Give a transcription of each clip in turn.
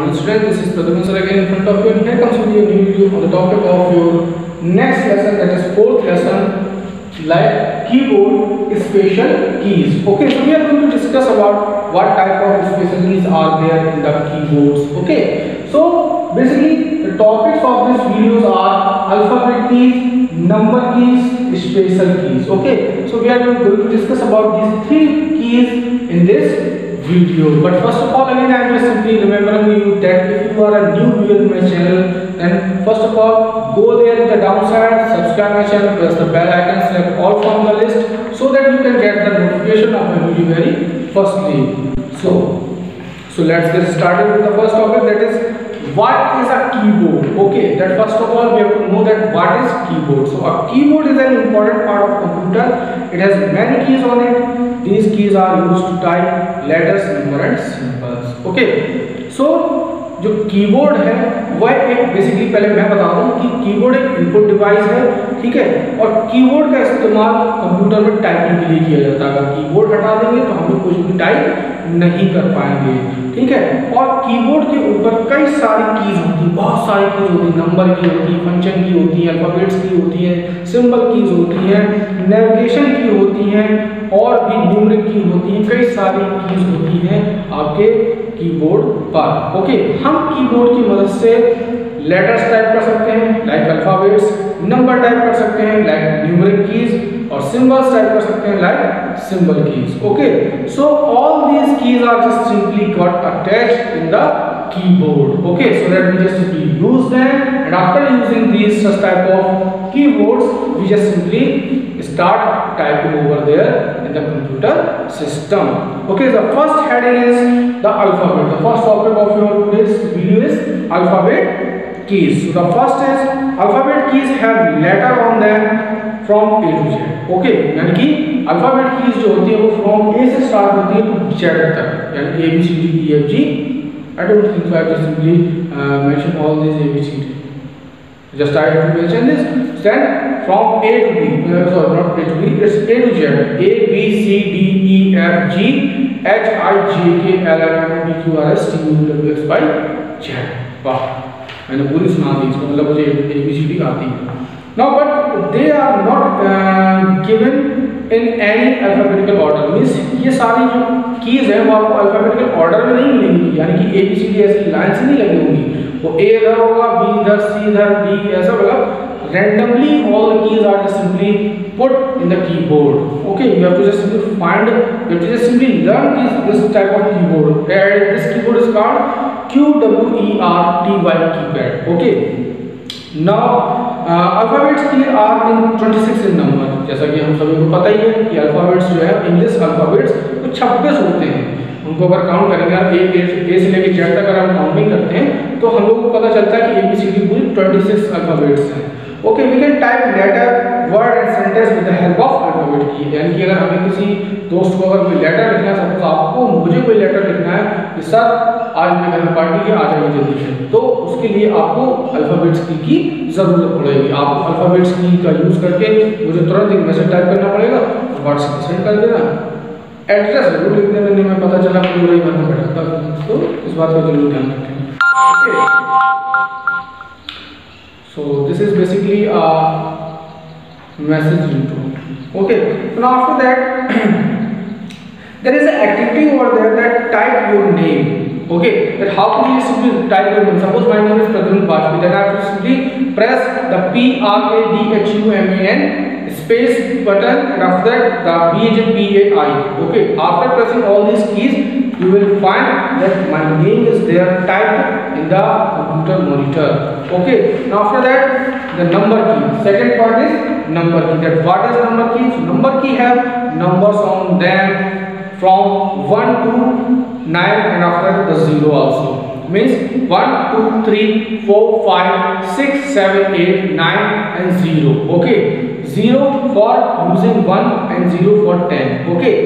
morning students, this is Pradyuman sir again in front of you, and here comes with your new video on the topic of your next lesson, that is fourth lesson, like keyboard special keys. Okay, so we are going to discuss about what type of special keys are there in the keyboards. Okay, so basically the topics of these videos are alphabet keys, number keys, special keys. Okay, so we are going to discuss about these three keys in this video. But first of all, again I am just simply remembering you that if you are a new viewer in my channel, then first of all go there in the downside, subscribe my channel, press the bell icon, select all from the list so that you can get the notification of my video very firstly. So let's get started with the first topic, that is what is a keyboard. Okay, that first of all we have to know that what is keyboard. So a keyboard is an important part of computer. It has many keys on it. These keys are used to type letters, number and symbols. Okay, so जो keyboard है वह एक basically पहले मैं बता दूं कि keyboard एक इनपुट डिवाइस है, ठीक है, और कीबोर्ड का इस्तेमाल कंप्यूटर में टाइपिंग के लिए किया जाता है। अगर कीबोर्ड हटा देंगे तो हम लोग कुछ भी टाइप नहीं कर पाएंगे, ठीक है। और कीबोर्ड के ऊपर कई सारी कीज होती हैं, बहुत सारी कीज होती हैं, नंबर की होती है, फंक्शन की होती है, अल्फाबेट्स की होती है, सिंबल कीज होती है, नेविगेशन की होती है और भी न्यूमेरिक की होती है, कई सारी कीज होती हैं आपके कीबोर्ड पर। ओके, हम कीबोर्ड की मदद से लेटर्स टाइप कर सकते हैं लाइक अल्फाबेट्स, नंबर टाइप कर सकते हैं लाइक न्यूमेरिक कीज और सिंबल्स टाइप कर सकते हैं like symbol keys. Okay, so all these keys are just simply got attached in the keyboard. Okay, so that we just simply use them, and after using these such type of keyboards we just simply start typing over there in the computer system. Okay, the first heading is the alphabet. The first topic of your today's video is alphabet keys. So the first is alphabet keys have letter on them from A to Z. Okay, यानी कि alphabet keys जो होती है वो from A से start होती है तो Z तक, यानी A B C D E F G. I don't think so. I have just simply mention all these ABCD. Just I have to mention this. Then from A to B, sorry, not A to B, it's A to Z. A B C D E F G H I J K L M N P Q R S T U W X Y Z. वाह, मैंने पूरी सुना दी इसको, मतलब मुझे ABCD आती है. Now, but they are not given in any alphabetical order. Means ये सारी जो कीज है वो आपको अल्फाबेटिकल ऑर्डर में नहीं मिलेंगी, यानी कि ए बी सी डी ऐसी लाइन से नहीं लगी होंगी, वो ए इधर होगा, बी इधर, सी इधर, डी ऐसा, मतलब randomly all the keys are just simply put in the keyboard. Okay, you have to just simply find, you have to just simply learn this type of keyboard. This keyboard is called QWERTY keypad. Okay, now alphabets की are in 26 in number. जैसा कि हम सभी को पता ही है कि alphabets जो है इंग्लिश अल्फाबेट्स तो 26 होते हैं। उनको अगर काउंट करेंगे ए से लेकर जेड तक अगर हम काउंटिंग करते हैं तो हम लोग को पता चलता है कि ए बी सी डी पूरी 26 अल्फाबेट्स हैं। Okay, we can type letter, word and sentence with the help of alphabet key, यानी कि अगर हमें किसी दोस्त को अगर कोई लेटर लिखना है, सपोज आपको मुझे कोई लेटर लिखना है कि सर आज मेरे घर में पार्टी है, आ जाइए जल्दी से, तो उसके लिए आपको अल्फाबेट्स की जरूरत पड़ेगी। आप अल्फाबेट्स की का यूज करके मुझे तुरंत एक मैसेज टाइप करना पड़ेगा और व्हाट्सएप पर सेंड कर देना। एड्रेस जरूर लिख देना, नहीं मैं पता चला पूरा ही भरना पड़ता है, तो इस बात का जरूर ध्यान रखें। Okay, so this is basically a message intro. Okay, so now after that there is an activity over there that type your name. Okay, that how can you simply type your name? Suppose my name is Pradyuman Bajpayee, then I have to simply press the PRADHUMAN space button, and after that the BHPAI. Okay, after pressing all these keys you will find that my name is there typed in the computer monitor. Okay, now after that the number key. Second part is number key. That what is number key? So number key have numbers on them from 1 to 9, and after that the 0 also. Means 1 2 3 4 5 6 7 8 9 and 0. Okay, 0 for using 1 and 0 for 10. Okay,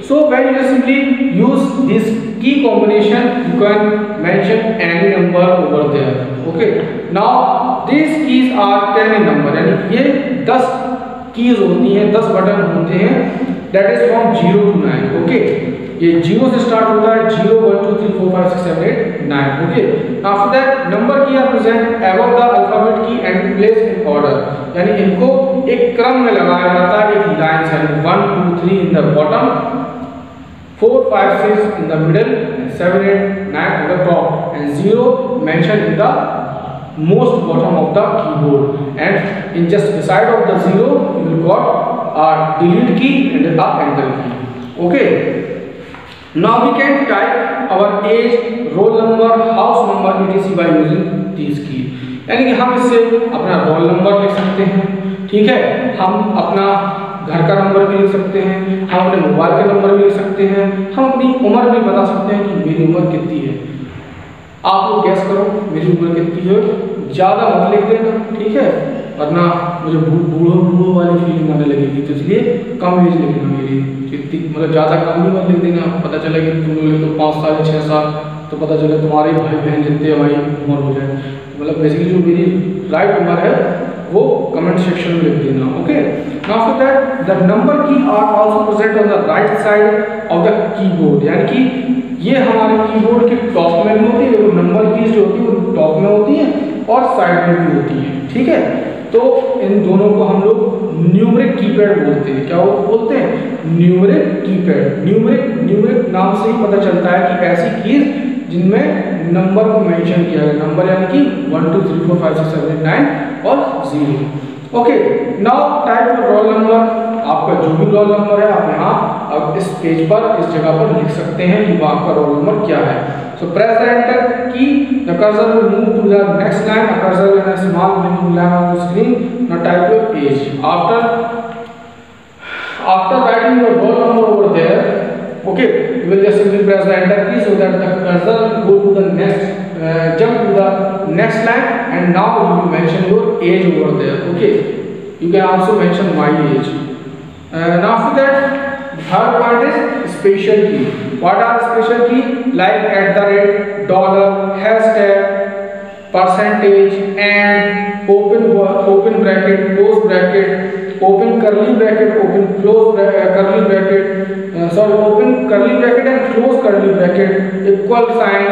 so when you simply use this key combination you can mention any number over there. Okay, now these keys are 10 in number, यानी ये 10 keys होती हैं, 10 button होते हैं, that is from 0 to 9. Okay, ये 0 से start होता है, 0 1 2 3 4 5 6 7 8 9। Okay, after that number key are present above the alphabet key and place in order, यानी इनको एक क्रम में लगाया जाता है, एक लाइन से 1 2 3 in the bottom, 4 5 6 in the middle, 7 8 9 at the top, and 0 mentioned in the most bottom of the keyboard, and in just beside of the 0 you will got a delete key and a enter key. Okay, now we can type our age, roll number, house number etc by using these key. यानी कि हम इससे अपना roll number लिख सकते हैं, ठीक है, हम अपना घर का नंबर भी लिख सकते हैं, हम अपने मोबाइल के नंबर भी लिख सकते हैं, हम अपनी उम्र भी बता सकते हैं कि मेरी उम्र कितनी है। आप लोग गैस करो मेरी उम्र कितनी है, ज़्यादा मत लिख देना, ठीक है, वरना मुझे बूढ़ो वाली फीलिंग आने लगेगी, तो इसलिए कम एज लिखना मेरी, कितनी मतलब ज़्यादा कम भी मत लिख देना, पता चले कि तुम लोग तो 5 साल 6 साल, तो पता चले तुम्हारे भाई बहन जितने हमारी उम्र हो जाए, मतलब बेसिकली जो मेरी राइट उम्र है वो कमेंट सेक्शन में लिख देना। Okay, now after that the number key are also present on the right side of the keyboard, यानी कि ये हमारे कीबोर्ड के टॉप में भी होती है, वो नंबर कीज जो होती है वो टॉप में होती है और साइड में भी होती है, ठीक है। तो इन दोनों को हम लोग न्यूमरिक कीपैड बोलते हैं। क्या वो बोलते हैं? Numeric keypad. न्यूमरिक नाम से ही पता चलता है कि ऐसी कीज जिनमें नंबर को मेंशन किया गया, नंबर यानी कि 1 2 3 4 5 6 7 8 9 और 0। Okay, now type roll number, आपका जो भी रोल नंबर है आप यहाँ अब इस पेज पर इस जगह पर लिख सकते हैं कि आपका रोल नंबर क्या है। So press the enter key, the cursor will move to the next line, a cursor in a small blinking line on the screen. Now type your age. After writing your roll number over there, okay, you will just simply press the enter key so that the cursor will go to the next, jump to the next line, and now you will mention your age over there. Okay, you can also mention my age. Now after that, the third part is special key. What are special key? Like @ dollar, hashtag, percentage, and open bracket, close bracket, open curly bracket, open close curly bracket, open curly bracket and close curly bracket, equal sign,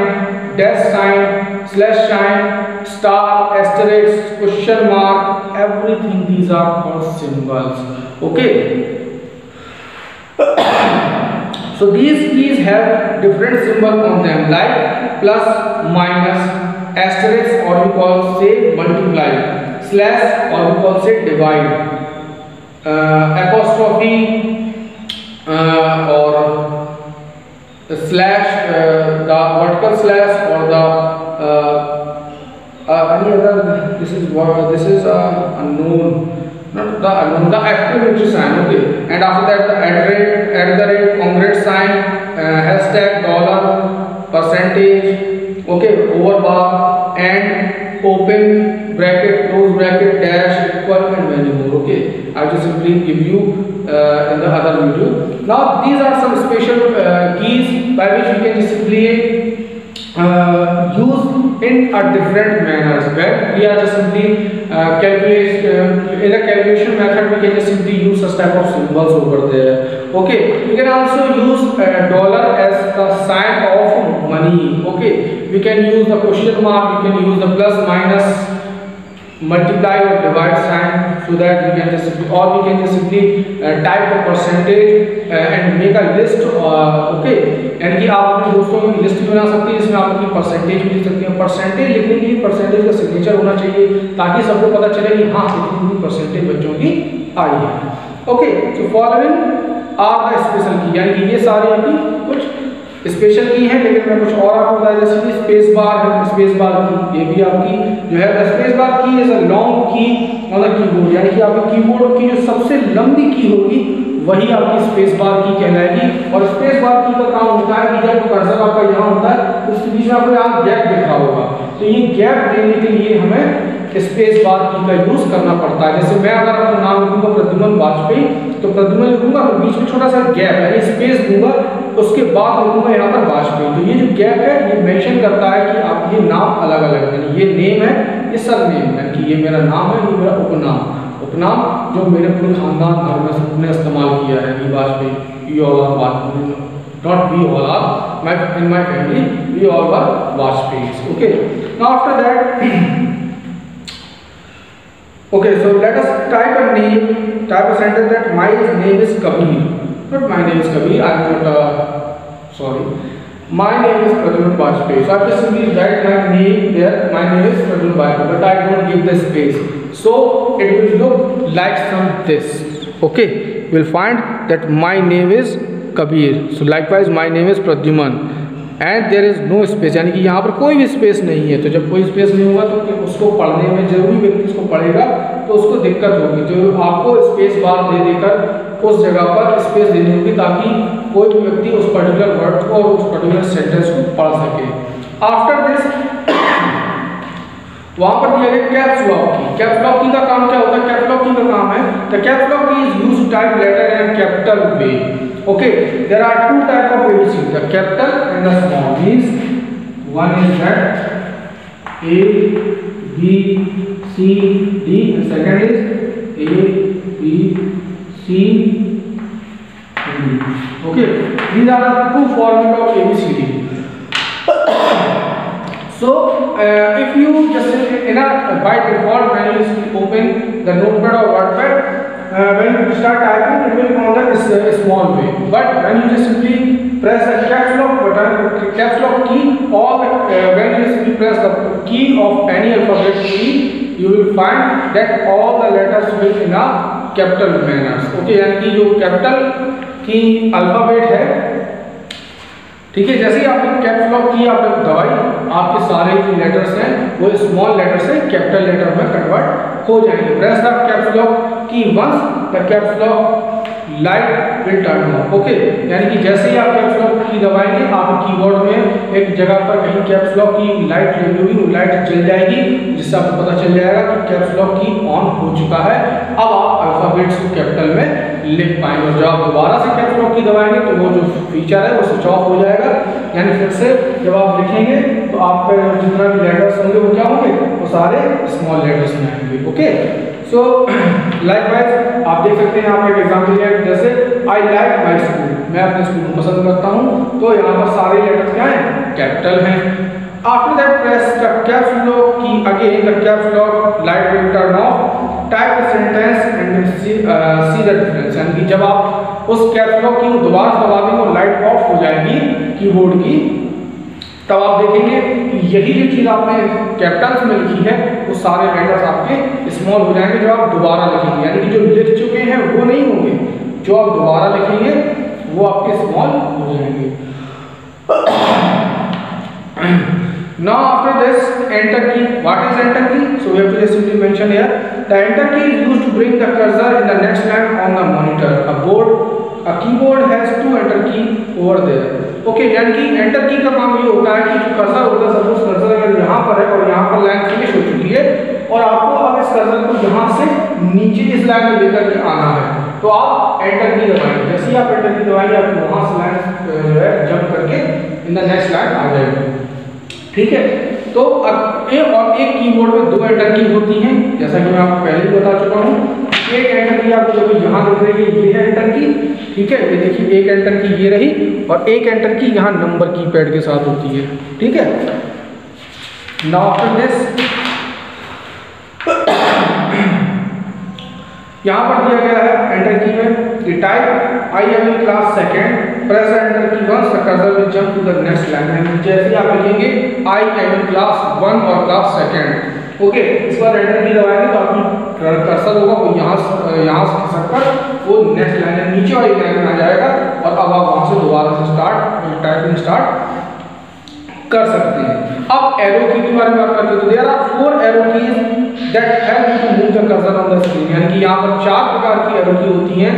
dash sign, slash sign, star, asterisk, question mark, everything these are called symbols. Okay. So these keys have different symbol on them, like plus, minus, asterisk, or we call say multiply, slash, or we call say divide, apostrophe, or the slash, the vertical slash, or the any other. This is unknown. Not the unknown, the exclamation sign. Okay, and after that the @ congruent sign, hashtag, dollar, percentage, okay, over bar, and open bracket, close bracket, dash, equal, and many more. Okay, I will just simply give you in the other video. Now these are some special keys by which we can simply use in a different manners. When we are just simply in a calculation method, we can just simply use such type of symbols over there. Okay, we can also use dollar as the sign of money. Okay, we can use the question mark, we can use the plus, minus, multiply or divide sign, so that we can just simply, or we can just simply type the percentage and make a list. Okay, यानी कि आप अपने दोस्तों की list बना सकते हैं, इसमें आप अपनी परसेंटेज भी लिख सकते हैं। परसेंटेज लिखने के लिए परसेंटेज का सिग्नेचर होना चाहिए, ताकि सबको पता चले कि हाँ इतनी परसेंटेज बच्चों की आई है। Okay, so following are the special key, यानी कि ये सारी आपकी कुछ स्पेशल की है, लेकिन मैं कुछ और आपको बताया, जैसे कि स्पेस बार है, स्पेस बार की ये भी आपकी जो है, स्पेस बार की इज अ लॉन्ग की ऑन द कीबोर्ड, यानी कि आपके कीबोर्ड की जो सबसे लंबी की होगी वही आपकी स्पेस बार की कहलाएगी। और स्पेस बार की का काम होता है कि जब कर्सर आपका यहाँ होता है उसके बीच में आपको यहाँ गैप दिख रहा होगा, तो ये गैप देने के लिए हमें स्पेस बार की का यूज करना पड़ता है। जैसे मैं अगर अपना नाम लिखूंगा प्रद्युमन वाजपेयी, तो प्रद्युमन लिखूंगा तो बीच में छोटा सा गैप यानी स्पेस दूंगा, उसके बाद लिखूंगा यहाँ पर वाजपेयी। तो ये जो गैप है ये मेंशन करता है कि आप ये नाम अलग अलग, यानी ये नेम है, ये सर नेम है, कि ये मेरा नाम है, ये मेरा उपनाम जो मेरे पूरे खानदान भर में सबने इस्तेमाल किया है, Vajpayee, not we all are, in my family we all were Vajpayees. Okay, now after that okay, so let us type a sentence that my name is Kabir. Not my name is Kabir, I am not sorry, my name is Pradyuman Vajpayeee. So I just simply write my name there, my name is Pradyuman Vajpayeee, but I don't give the space, so it will look like some this. Okay, you will find that my name is Kabir, so likewise my name is Pradyuman and there is no space, यानी कि यहाँ पर कोई भी space नहीं है। तो जब कोई स्पेस नहीं होगा तो उसको पढ़ने में जरूरी व्यक्ति उसको पढ़ेगा तो उसको दिक्कत होगी, तो आपको स्पेस बार दे देकर उस जगह पर स्पेस देनी होगी ताकि कोई भी व्यक्ति उस पर्टिकुलर वर्ड को और उस पर्टिकुलर सेंटेंस को पढ़ सके। आफ्टर दिस वहां पर दिया गया कैप्स लॉक की। कैप्स लॉक की का काम क्या होता है? कैप्स लॉक की का काम है the caps lock key is used to type letter in a capital way. Okay, there are two type of ABC, the capital and the small. Means one is that A, B, C, D, and second is A, B, C, D. Okay, these are the two format of ABCD. So, if you just in a by default when you open the notepad or WordPad, when you start typing, it will come on the small way. But when you just simply press the caps lock button, caps lock key, or when you simply press the key of any alphabet key, you will find that all the letters will in a capital manner. Okay, यानी कि जो capital की alphabet है, ठीक है, जैसे ही आपने caps lock की आपने दबाई, आपके सारे जो लेटर्स हैं वो स्मॉल लेटर से कैपिटल लेटर में कन्वर्ट हो जाएंगे। Press the caps lock key once the caps lock light will turn on. Okay, यानी कि जैसे ही आप कैप्स लॉक की दबाएंगे आप कीबोर्ड में एक जगह पर कहीं कैप्स लॉक की लाइट लगी होगी, वो लाइट जल जाएगी जिससे आपको पता चल जाएगा कि कैप्स लॉक की ऑन हो चुका है। अब आप अल्फाबेट्स को कैपिटल में लिख पाएंगे और जब आप दोबारा से कैप्स लॉक की दबाएंगे तो वो जो फीचर है वो स्विच ऑफ हो जाएगा, यानी फिर से जब आप लिखेंगे तो आपका जितना भी लेटर्स होंगे वो क्या होंगे, वो सारे स्मॉल लेटर्स में आएंगे। ओके, सो लाइकवाइज आप देख सकते हैं यहाँ पर एक एग्जांपल है, जैसे आई लाइक माय स्कूल, मैं अपने स्कूल को पसंद करता हूँ, तो यहाँ पर सारे लेटर्स क्या हैं, कैपिटल हैं। After that, press the caps lock key again. The caps lock light will turn off. Type the sentence and see the difference. यानी कि जब आप उस caps lock की दोबारा दबा देंगे और लाइट ऑफ हो जाएगी कीबोर्ड की, तब आप देखेंगे कि यही जो चीज़ आपने कैपिटल्स में लिखी है वो सारे लेटर्स आपके स्मॉल हो जाएंगे जब आप दोबारा लिखेंगे, यानी कि जो लिख चुके हैं वो नहीं होंगे, जो आप दोबारा लिखेंगे वो आपके स्मॉल हो जाएंगे। Now after this, enter key. What is enter key? So we have to just simply mention here. The enter key is used to bring the cursor in the next line on the monitor. A keyboard has two enter key over there. Okay, यानी कि enter key का काम ये होता है कि जो cursor होता है, सपोज कर्सर अगर यहाँ पर है और यहाँ पर लाइन फिनिश हो चुकी है और आपको अब इस कर्सर को यहाँ से नीचे इस लाइन में लेकर के आना है, तो आप एंटर की दबाएंगे। जैसे ही आप एंटर की दबाएंगे आपको वहाँ से लाइन जो है जंप करके इन द नेक्स्ट लाइन आ जाएगी। ठीक है, तो अब एक कीबोर्ड में दो एंटर की होती हैं, जैसा कि मैं आपको पहले ही बता चुका हूँ। एक एंटर की आपको देखो यहाँ दिख रही है, ये है एंटर की, ठीक है, ये देखिए एक एंटर की ये रही और एक एंटर की यहाँ नंबर कीपैड के साथ होती है। ठीक है, नाउ आफ्टर दिस यहाँ पर दिया गया है एंटर की में type I am in class second, press enter key once the cursor will jump to the next line. जैसे ही आप लिखेंगे आई एम इन क्लास 1 और क्लास सेकेंड, ओके, इस बार एंटर की दबाएंगे तो आपकी कर्सर होगा वो यहाँ से खसक वो नेक्स्ट लाइन है नीचे वाली लाइन में आ जाएगा और अब आप वहाँ से दोबारा से टाइपिंग स्टार्ट कर सकते हैं। अब एरो की के बारे में बात करते हैं, तो there are 4 arrow keys that help you to move the cursor on the screen, यानी कि यहाँ पर 4 प्रकार की एरो की होती हैं,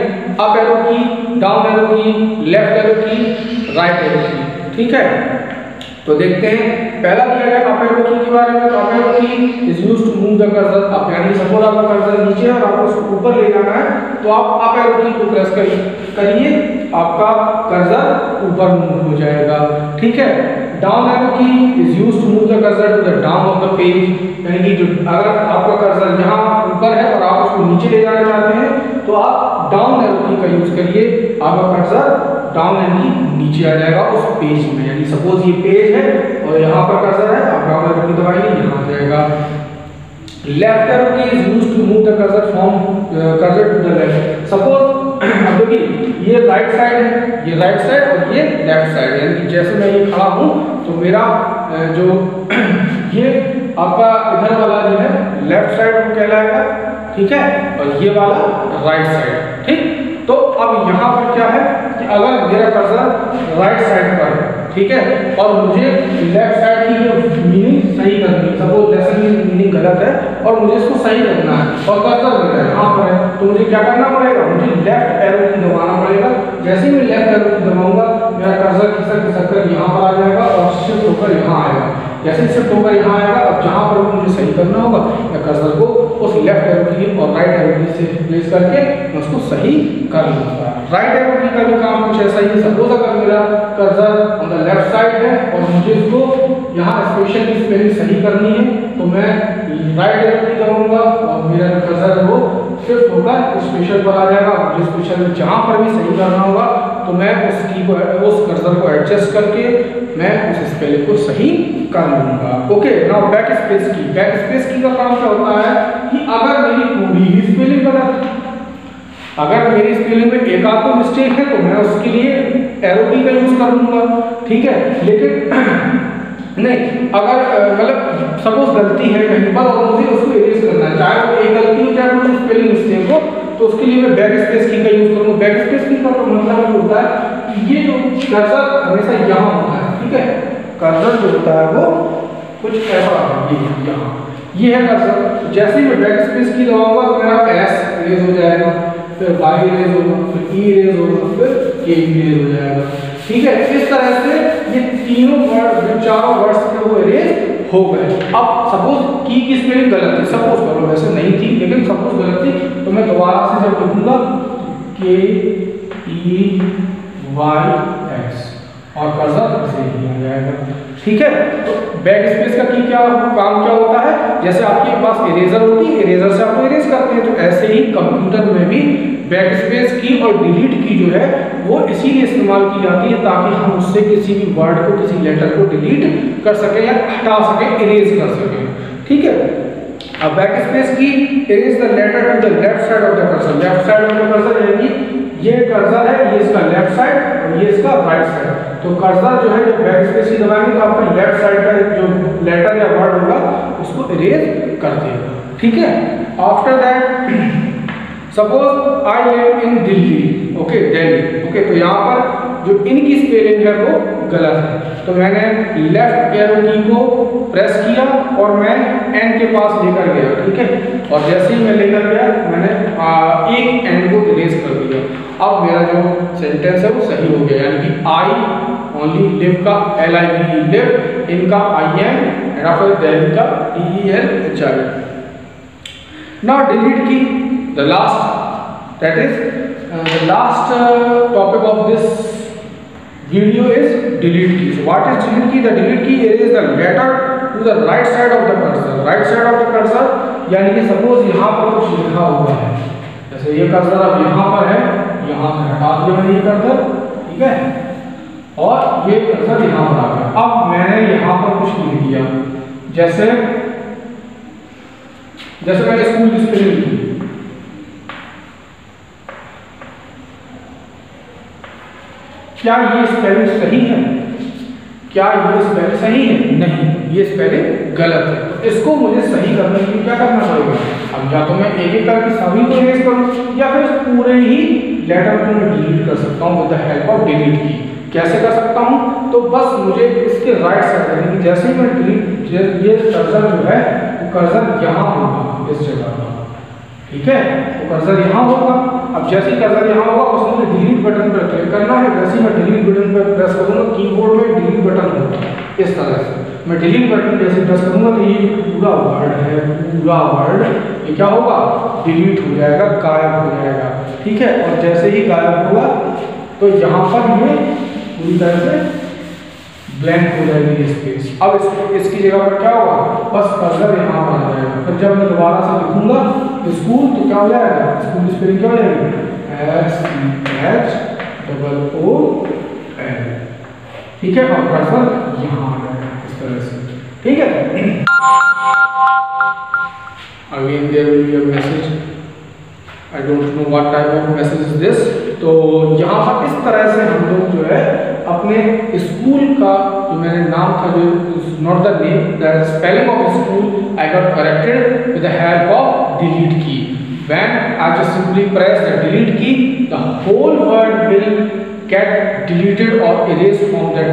अप एरो की, डाउन एरो की, लेफ्ट एरो की, राइट एरो की। ठीक है, तो देखते हैं पहला दिया गया अप एरो की के बारे में। तो up arrow key is used to move the cursor up, यानी सपोज आपका कर्सर नीचे है और आपको उसको ऊपर ले जाना है तो आप अप एरो की को प्रेस करिए, आपका कर्सर ऊपर मूव हो जाएगा। ठीक है, down arrow key is used to move the cursor to the down of the page, यानी कि जो अगर आपका कर्सर यहाँ ऊपर है और आप उसको नीचे ले जाना चाहते हैं तो आप डाउन एरो की का यूज करिए, आपका कर्सर डाउन यानी नीचे आ जाएगा उस पेज में। यानी सपोज ये पेज है और यहाँ पर कर्सर है, आप डाउन एरो की दबाएंगे यहाँ आ जाएगा। Left arrow key is used to move the cursor from cursor to the left. Suppose अब देखिए ये राइट साइड है, ये राइट साइड और ये लेफ्ट साइड, यानी कि जैसे मैं ये खड़ा हूँ तो मेरा जो ये आपका इधर वाला जो है लेफ्ट साइड कहलाएगा, ठीक है, और ये वाला राइट साइड, ठीक। तो अब यहाँ पर क्या है कि अगर मेरा कर्सर राइट साइड पर है, ठीक है, और मुझे लेफ्ट साइड की जो मीनिंग सही करनी है, सपोज लेसन की मीनिंग गलत है और मुझे इसको सही करना है और कर्सर मेरा यहाँ पर है, तो मुझे क्या करना पड़ेगा, मुझे लेफ्ट एरो की दबाना पड़ेगा। जैसे ही मैं लेफ्ट एरो की दबाऊंगा मेरा कर्सर खिसक कर यहाँ पर आ जाएगा और शिफ्ट होकर यहाँ आएगा। जैसे शिफ्ट होकर यहाँ आएगा, अब जहाँ पर मुझे सही करना होगा मैं कर्सर को उस लेफ्ट एरो की और राइट एरो की से रिप्लेस करके मैं उसको सही कर लूँगा। राइट एरो की का भी काम कुछ ऐसा ही है। सपोज अगर मेरा cursor on the left side है और मुझे इसको यहाँ स्पेशल की स्पेलिंग सही करनी है तो मैं राइट एरो की दबाऊंगा और मेरा कर्सर है वो शिफ्ट होकर स्पेशल पर आ जाएगा। मुझे स्पेशल में जहाँ पर भी सही करना होगा तो मैं उस की को उस कर्सर को एडजस्ट करके मैं उस स्पेलिंग को सही कर लूँगा। ओके, नाउ बैक स्पेस की। बैक स्पेस की का काम क्या होता है कि अगर मेरी पूरी ही स्पेलिंग गलत है, अगर मेरी स्पेलिंग में एक आध तो मिस्टेक है तो मैं उसके लिए एरो की का यूज कर लूँगा, ठीक है। लेकिन नहीं, अगर मतलब सपोज गलती है कहीं पर और मुझे उसको इरेज करना है, चाहे वो एक गलती हो चाहे वो स्पेलिंग मिस्टेक हो, तो उसके लिए मैं बैक स्पेस की का यूज करूँगा। बैक स्पेस की का मतलब ये होता है कि ये जो कर्सर हमेशा यहाँ होता है, ठीक है, कर्सर जो होता है वो कुछ ऐसा यहाँ ये है कर्सर। जैसे ही मैं बैक स्पेस की दबाऊंगा तो मेरा एस इरेज हो जाएगा, फिर वाई इरेज होगा, फिर ई इरेज होगा, फिर के इरेज हो जाएगा, ठीक है। इस तरह से ये तीनों वर्ड जो चारों वर्ड्स थे वो इरेज हो गए। अब सपोज की स्पेलिंग गलत थी, सपोज करो वैसे नहीं थी लेकिन सपोज गलत थी, तो मैं दोबारा से जब लिखूंगा के ई वाई एक्स और कर्सर ऐसे ही आ जाएगा, ठीक है। तो बैक स्पेस का की क्या काम क्या होता है, जैसे आपके पास इरेजर होती है, इरेजर से आपको इरेज करते हैं, तो ऐसे ही कंप्यूटर में भी बैक स्पेस की और डिलीट की जो है वो इसीलिए इस्तेमाल की जाती है ताकि हम उससे किसी भी वर्ड को, किसी लेटर को डिलीट कर सकें या हटा सकें, इरेज कर सकें, ठीक है। अब backspace key erase the letter to the left side of the cursor. Left side of the cursor यानी ये कर्सर है, ये इसका लेफ्ट साइड और ये इसका राइट साइड। तो कर्सर जो है जब बैक स्पेस की दबाएंगे तो आपका लेफ्ट साइड का जो लेटर या वर्ड होगा उसको इरेज कर देगा, ठीक है। After that suppose I live in Delhi, okay, Delhi, okay, तो यहाँ पर जो इनकी स्पेलिंग है वो गलत है, तो मैंने लेफ्ट एरो की को प्रेस किया और मैं एन के पास लेकर गया, ठीक है। और जैसे ही मैं लेकर गया मैंने एक एन को इरेज कर दिया। अब मेरा जो सेंटेंस है वो सही हो गया, यानी कि आई ओनली लिव का LIVE लिव, इनका IM एंड फिर दिल्ली का DELHI। नाउ डिलीट की, the last, that is the last topic of this video is delete key. So what is delete key? The delete key is the letter to the right side of the cursor. Right side of the cursor यानी कि suppose यहाँ पर कुछ लिखा हुआ है, जैसे ये कर्सर अब यहाँ पर है, यहाँ से हटा दिया मैंने ये कर्सर, ठीक है, और ये कर्सर यहाँ पर आ गया। अब मैंने यहाँ पर कुछ लिख दिया, जैसे मैंने स्कूल की स्पेलिंग लिखी, क्या ये स्पेलिंग सही है? क्या ये स्पेलिंग सही है? नहीं, ये स्पेलिंग गलत है। तो इसको मुझे सही करने के लिए क्या करना पड़ेगा? अब या तो मैं एक एक करके सभी को इरेज करूं या फिर पूरे ही लेटर को मैं डिलीट कर सकता हूं with the help of delete की। कैसे कर सकता हूं? तो बस मुझे इसके राइट साइड यानी कि जैसे ही मैं डिलीट, ये कर्सर जो है वो कर्सर यहाँ होगा इस जगह पर, ठीक है, तो कर्सर यहाँ होगा। अब जैसे ही कर्सर यहाँ होगा उसमें मुझे डिलीट बटन पर क्लिक करना है। जैसे ही मैं डिलीट बटन पर प्रेस करूँगा कीबोर्ड में डिलीट बटन होगा इस तरह से। मैं डिलीट बटन जैसे प्रेस करूँगा तो ये पूरा वर्ड है, पूरा वर्ड ये क्या होगा? डिलीट हो जाएगा, गायब हो जाएगा, ठीक है। और जैसे ही गायब होगा तो यहाँ पर ये पूरी तरह से ब्लैंक हो जाएगी ये स्पेस। अब इसकी जगह पर क्या होगा, बस कर्सर यहाँ पर आ जाएगा। फिर जब मैं दोबारा से लिखूंगा स्कूल तो क्या हो जाएगा, स्कूल की स्पेलिंग क्या हो जाएगी, SCHOOL। ठीक है, और कर्सर यहाँ आ जाएगा इस तरह से। ठीक है, again there will be a message, I don't know what type of message is this. तो यहाँ पर इस तरह से हम लोग जो है अपने स्कूल का जो मैंने नाम था, जो not the name, the spelling of school I got corrected with the help of delete key. When I just simply press the delete key, the whole word will get deleted or erased from that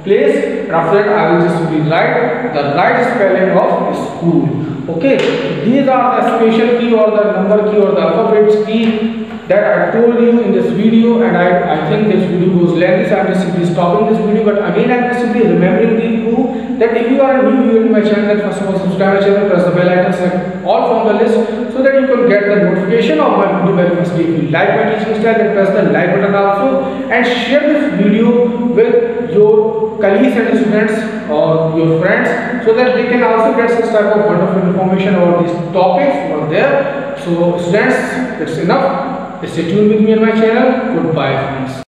place. After that I will just simply write the right spelling of school. Okay, these are the special key or the number key or the alphabets key that I told you in this video, and I think this video goes lengthy, so I am just simply stopping this video. But again I am just simply remembering you that if you are a new viewer in my channel, then first of all subscribe my channel, press the bell icon, select all from the list so that you can get the notification of my video very firstly. If you like my teaching style, then press the like button also, and share this video with your colleagues and students or your friends so that they can also get such type of wonderful information about these topics over there. So students, it's enough. Stay tuned with me on my channel. Goodbye friends.